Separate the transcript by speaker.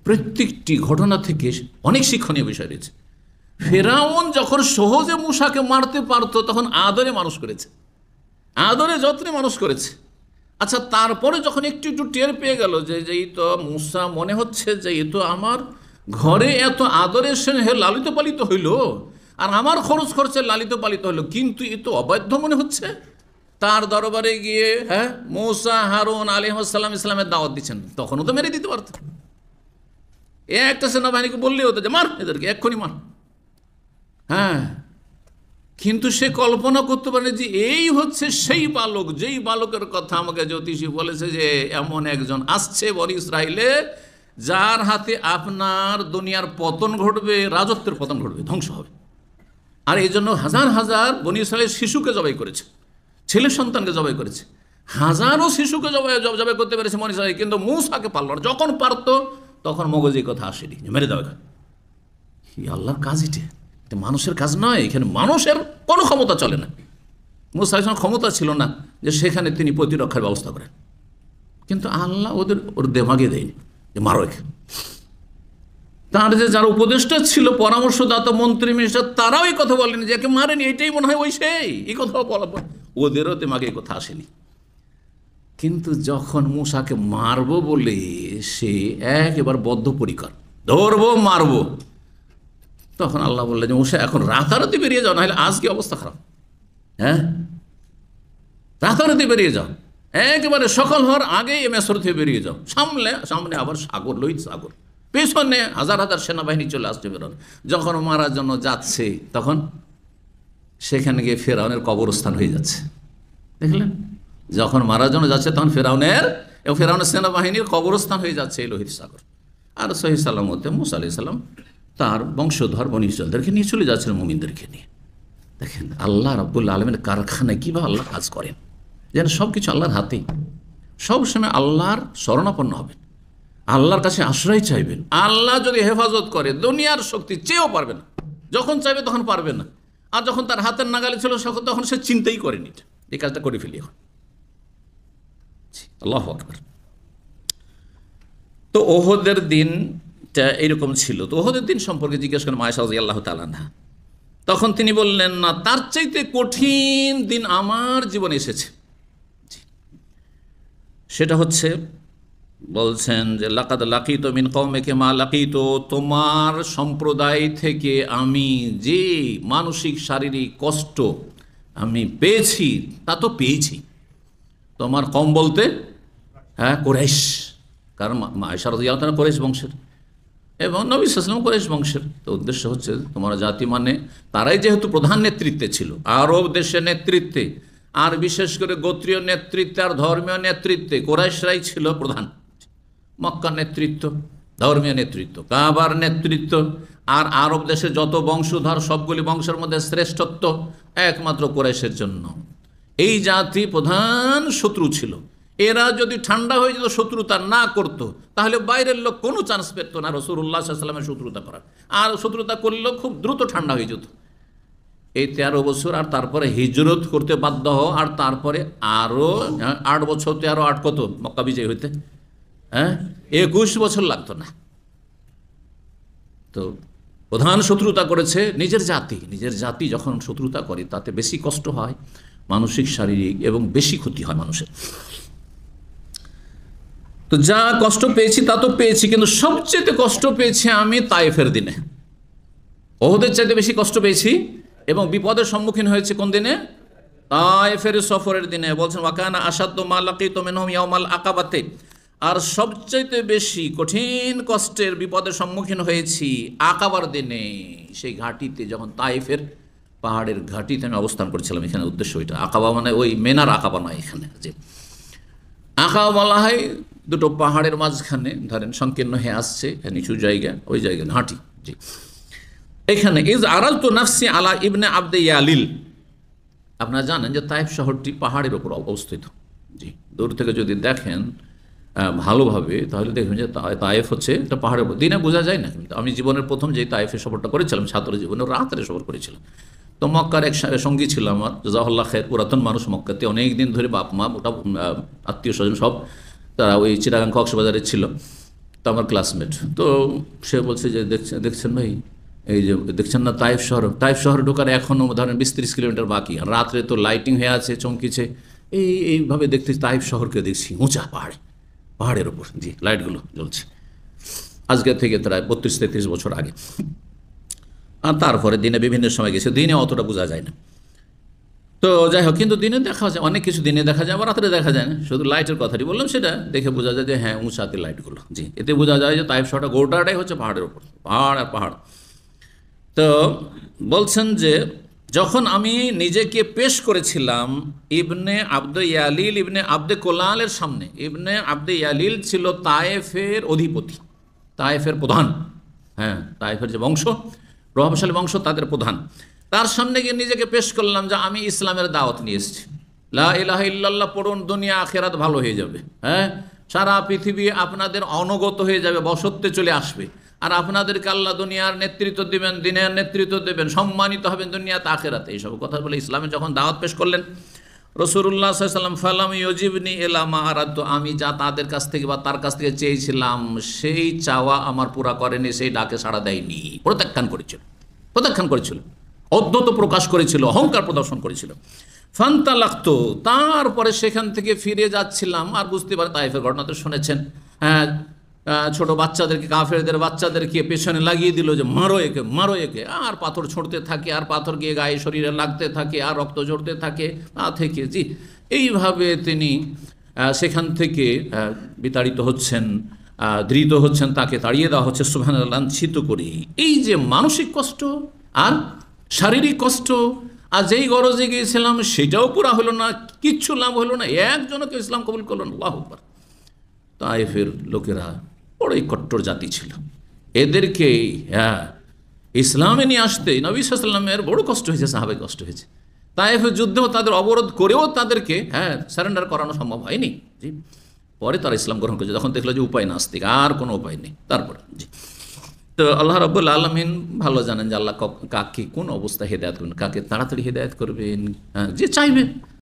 Speaker 1: প্রত্যেকটি ঘটনা থেকে অনেক শিক্ষণীয় বিষয় রয়েছে। ফেরাউন যখন সহজে মূসাকে মারতে পারতো তখন আদরে মানুষ করেছে, আদরে যত্নে মানুষ করেছে। আচ্ছা, তারপরে যখন একটু একটু টের পেয়ে গেল যে এই তো মূসা মনে হচ্ছে যে এ তো আমার ঘরে এত আদরের সঙ্গে লালিত পালিত হইল, আর আমার খরচ খরচে লালিত পালিত হইল, কিন্তু এ তো অবাধ্য মনে হচ্ছে। তার দরবারে গিয়ে মূসা হারুন আলাইহিসসালাম ইসলামের দাওয়াত দিচ্ছেন, তখনও তো মেরে দিতে পারত। একটা সেনাবাহিনীকে বললেই হতো যে মার এদেরকে, এক্ষুনি মার। কিন্তু সে কল্পনা করতে পারে যে এই হচ্ছে সেই বালক, যেই বালকের কথা আমাকে জ্যোতিষী বলেছে যে এমন একজন আসছে বনি ইসরাইলে যার হাতে আপনার দুনিয়ার পতন ঘটবে, রাজত্বের পতন ঘটবে, ধ্বংস হবে। আর এই জন্য হাজার হাজার বনি ইসরাইলের শিশুকে জবাই করেছে, ছেলে সন্তানকে জবাই করেছে, হাজারো শিশুকে জবাই করতে পেরেছে বনি ইসরাইল, কিন্তু মূসাকে পারল না। যখন পারত তখন মগজে কথা আসেনি, মেরে দেওয়া। আল্লাহর কাজ এটা মানুষের কাজ নয়। এখানে মানুষের কোনো ক্ষমতা চলে না। মূসা আলাইহিস ক্ষমতা ছিল না যে সেখানে তিনি প্রতিরক্ষার ব্যবস্থা করেন, কিন্তু আল্লাহ ওর দেমাগে দেয়নি যে মারো এখানে। তার যে যারা উপদেষ্টা ছিল, পরামর্শদাতা, মন্ত্রী, মিনিস্টার, তারাও এই কথা বলেনি যে একে মারেনি, এটাই মনে হয় ওই সেই, এই কথা বলা, ওদেরও দেমাগে এই কথা আসেনি। কিন্তু যখন মূসাকে মারবো বলে সে একেবারে বদ্ধপরিকর, ধরবো মারবো, তখন আল্লাহ বললেন যে মূসা এখন রাতারাতি বেরিয়ে যাও, নাহলে আজকে অবস্থা খারাপ। রাতারাতি বেরিয়ে যাও, একেবারে সকাল হওয়ার আগেই মেসর থেকে বেরিয়ে যাও। সামনে আবার সাগর, লোহিত সাগর, পেছনে হাজার হাজার সেনাবাহিনী চলে আসছে ফেরাউন। যখন মারার জন্য যাচ্ছে তখন সেখানে গিয়ে ফেরাউনের কবরস্থান হয়ে যাচ্ছে। দেখলেন, যখন মারার জন্য যাচ্ছে তখন ফেরাউনের সেনাবাহিনীর কবরস্থান হয়ে যাচ্ছে এই লোহিত সাগর। আর সহি সালামতে মূসা আলাইহিস সালাম তার বংশধর বনী ইসরাইলদেরকে নিয়ে চলে যাচ্ছিলেন, মুমিনদেরকে নিয়ে। দেখেন আল্লাহ রাব্বুল আলামিনের কারখানায় কীভাবে আল্লাহ কাজ করেন, যেন সব কিছু আল্লাহর হাতেই। সবসময় আল্লাহর শরণাপন্ন হবেন, আল্লাহর কাছে আশ্রয় চাইবেন। আল্লাহ যদি হেফাজত করে দুনিয়ার শক্তি চেয়েও পারবে না, যখন চাইবে তখন পারবে না। আর যখন তার হাতের নাগালে ছিল তখন সে চিন্তাই করেনি এই কাজটা করে ফেলি। এখন আল্লাহু আকবার। তো ওহদের দিনটা এরকম ছিল। তো ওহদের দিন সম্পর্কে জিজ্ঞেস করেন আয়েশা রাদিয়াল্লাহু তাআলা আনহা, তখন তিনি বললেন, না, তার চাইতে কঠিন দিন আমার জীবনে এসেছে। সেটা হচ্ছে, বলছেন যে লাকাদ লাকিতু মিন কওমিকা মা লাকিতু, তোমার সম্প্রদায় থেকে আমি যে মানসিক শারীরিক কষ্ট আমি পেয়েছি তা তো পেয়েছি। তোমার কম বলতে কুরাইশ, কারণ আয়েশা রাদিয়াল্লাহু তাআলা কুরাইশ বংশের এবং নবী সাল্লাল্লাহু আলাইহি ওয়াসাল্লাম কুরাইশ বংশের। তো উদ্দেশ্য হচ্ছে তোমার জাতি মানে তারাই যেহেতু প্রধান নেতৃত্বে ছিল, আরব দেশের নেতৃত্বে, আর বিশেষ করে গোত্রীয় নেতৃত্বে আর ধর্মীয় নেতৃত্বে কুরাইশরাই ছিল প্রধান। মক্কার নেতৃত্ব, ধর্মীয় নেতৃত্ব, কাবার নেতৃত্ব, আর আরব দেশের যত বংশধর সবগুলি বংশের মধ্যে শ্রেষ্ঠত্ব একমাত্র কুরাইশের জন্য। এই জাতি প্রধান শত্রু ছিল। এরা যদি ঠান্ডা হয়ে যেত, শত্রুতা না করত, তাহলে বাইরের লোক কোনো চান্স পেত না রাসূলুল্লাহ সাল্লাল্লাহু আলাইহি ওয়াসাল্লামের শত্রুতা করার। আর শত্রুতা করলেও খুব দ্রুত ঠান্ডা হয়ে যেত। এই 13 বছর, আর তারপরে হিজরত করতে বাধ্য হও, আর তারপরে আরও 8 বছর, 13, 8 কত, মক্কা বিজয় হইতে 21 বছর লাগতো না। তো প্রধান শত্রুতা করেছে নিজের জাতি যখন শত্রুতা করে তাতে বেশি কষ্ট হয়, মানসিক, শারীরিক, এবং বেশি ক্ষতি হয় মানুষের। তো যা কষ্ট পেয়েছি তা তো পেয়েছি, কিন্তু সবচেয়ে কষ্ট পেয়েছি আমি তায়েফের দিনে। ওহদের চাইতে বেশি কষ্ট পেয়েছি এবং বিপদের সম্মুখীন হয়েছে কোন দিনে? তায়েফের সফরের দিনে। বলছেন ওয়াকানা আসাদ্দু মা লাকিতু মিনহুম ইয়াউমাল আকাবাতে, আর সবচাইতে বেশি কঠিন কষ্টের বিপদের সম্মুখীন হয়েছি আকাবার দিনে, সেই ঘাটিতে, যখন তায়েফের পাহাড়ের ঘাটিতে আমি অবস্থান করেছিলাম। এখানে উদ্দেশ্য ওইটা, আকাবা মানে ওই মেনার আকাবা নয়, এখানে যে আকাবা বলা হয় দুটো পাহাড়ের মাঝখানে, ধরেন সংকীর্ণ হয়ে আসছে নিচু জায়গা, ওই জায়গা ঘাঁটি। জি, এখানে ইজ আরালতু নাফসি আলা ইবনে আবদে ইয়ালিল। আপনারা জানেন যে তায়েফ শহরটি পাহাড়ের ওপর অবস্থিত। জি, দূর থেকে যদি দেখেন ভালোভাবে তাহলে দেখবেন যে তায়েফ হচ্ছে একটা পাহাড়ের উপর। দিনে বোঝা যায় না, কিন্তু আমি জীবনের প্রথম যে তায়েফের সফরটা করেছিলাম, ছাত্র জীবনে রাতের সফর করেছিলাম। তো মক্কার এক সঙ্গী ছিল আমার, জাযাকাল্লাহু খায়র, পুরাতন মানুষ, মক্কাতে অনেক দিন ধরে বাপ মা, ওটা আত্মীয় স্বজন সব, তারা ওই চিটাগাং কক্সবাজারে ছিল। তো আমার ক্লাসমেট, তো সে বলছে যে দেখছেন দেখছেন ভাই, এই যে দেখছেন না তাইফ শহর ঢোকার এখনও ধরেন 20-30 কিলোমিটার বাকি, আর রাত্রে তো লাইটিং হয়ে আছে, চমকিছে, এইভাবে দেখতে তাইফ শহরকে দেখছি উঁচা পাহাড়ের ওপর, জি লাইটগুলো জ্বলছে, আজকে থেকে প্রায় 32-33 বছর আগে। আর তারপরে দিনে বিভিন্ন সময় গেছে, দিনে অতটা বোঝা যায় না। তো যাই হোক, কিন্তু দিনে দেখা যায় অনেক কিছু, দিনে দেখা যায় আবার রাত্রে দেখা যায় না। শুধু লাইটের কথাটি বললাম, সেটা দেখে বোঝা যায় যে হ্যাঁ উঁচাতে লাইটগুলো, জি এতে বোঝা যায় যে তাইফ শহরটা গোটাটাই হচ্ছে পাহাড়ের ওপর, পাহাড় আর পাহাড়। তো বলছেন যে যখন আমি নিজেকে পেশ করেছিলাম ইবনে আব্দে ইয়ালিল ইবনে আব্দে কোলালের সামনে, ইবনে আব্দে ইয়ালিল ছিল তায়েফের অধিপতি, তায়েফের প্রধান, হ্যাঁ তায়েফের যে বংশ, প্রভাবশালী বংশ, তাদের প্রধান। তার সামনে গিয়ে নিজেকে পেশ করলাম যে আমি ইসলামের দাওয়াত নিয়ে এসেছি, লা ইলাহা ইল্লাল্লাহ পড়ুন, দুনিয়া আখেরাত ভালো হয়ে যাবে, হ্যাঁ সারা পৃথিবী আপনাদের অনুগত হয়ে যাবে, বশত্বে চলে আসবে, আর আপনাদেরকে আল্লাহ দুনিয়ার নেতৃত্ব দিবেন, দিনের নেতৃত্ব দেবেন, সম্মানিত হবেন দুনিয়াতে আখেরাতে, এইসব কথা বলে ইসলামে যখন দাওয়াত পেশ করলেন রাসূলুল্লাহ সাল্লাল্লাহু আলাইহি ওয়াসাল্লাম, ফালাম ইউজিবনি ইলা মা আরাদতু, আমি যা তাদের কাছ থেকে বা তার কাছ থেকে চেয়েছিলাম সেই চাওয়া আমার পুরা করেনি, সেই ডাকে সাড়া দেয়নি, প্রত্যাখ্যান করেছিল, অদ্যত প্রকাশ করেছিল, অহংকার প্রদর্শন করেছিল। ফান্তা লাগতো, তারপরে সেখান থেকে ফিরে যাচ্ছিলাম, আর বুঝতে পারে তাইফের ঘটনা তো শুনেছেন, হ্যাঁ ছোট বাচ্চাদেরকে, কাফেরদের বাচ্চাদেরকে পেছনে লাগিয়ে দিল যে মারো একে, আর পাথর ছুঁড়তে থাকে, আর পাথর গিয়ে গায়ে শরীরে লাগতে থাকে, আর রক্ত ঝরতে থাকে তা থেকে, জি এইভাবে তিনি সেখান থেকে বিতাড়িত হচ্ছেন, ধৃত হচ্ছেন, তাকে তাড়িয়ে দেওয়া হচ্ছে সুবহানাল্লাহ, লাঞ্ছিত করে। এই যে মানসিক কষ্ট আর শারীরিক কষ্ট, আর যেই গরজে গিয়েছিলাম সেটাও পুরা হলো না, কিচ্ছু লাভ হলো না, একজনকে ইসলাম কবুল করলো না, আল্লাহু আকবার। তায়েফের লোকেরা বড়ই কট্টর জাতি ছিল, এদেরকে হ্যাঁ ইসলামে নিয়ে আসতে নবী সাল্লাল্লাহু আলাইহি ওয়াসাল্লামের বড় কষ্ট হয়েছে, সাহাবায়ে কষ্ট হয়েছে। তায়েফের যুদ্ধেও তাদের অবরোধ করেও তাদেরকে সারেন্ডার করানো সম্ভব হয়নি, জি পরে তারা ইসলাম গ্রহণ করেছে, যখন দেখলো যে উপায় নাস্তিক, আর কোনো উপায় নেই, তারপরে জি। তো আল্লাহ রাব্বুল আলামিন ভালো জানেন যে আল্লাহ কাকে কোন অবস্থায় হেদায়েত করবেন, কাকে তাড়াতাড়ি হেদায়েত করবেন, যে চাইবেন।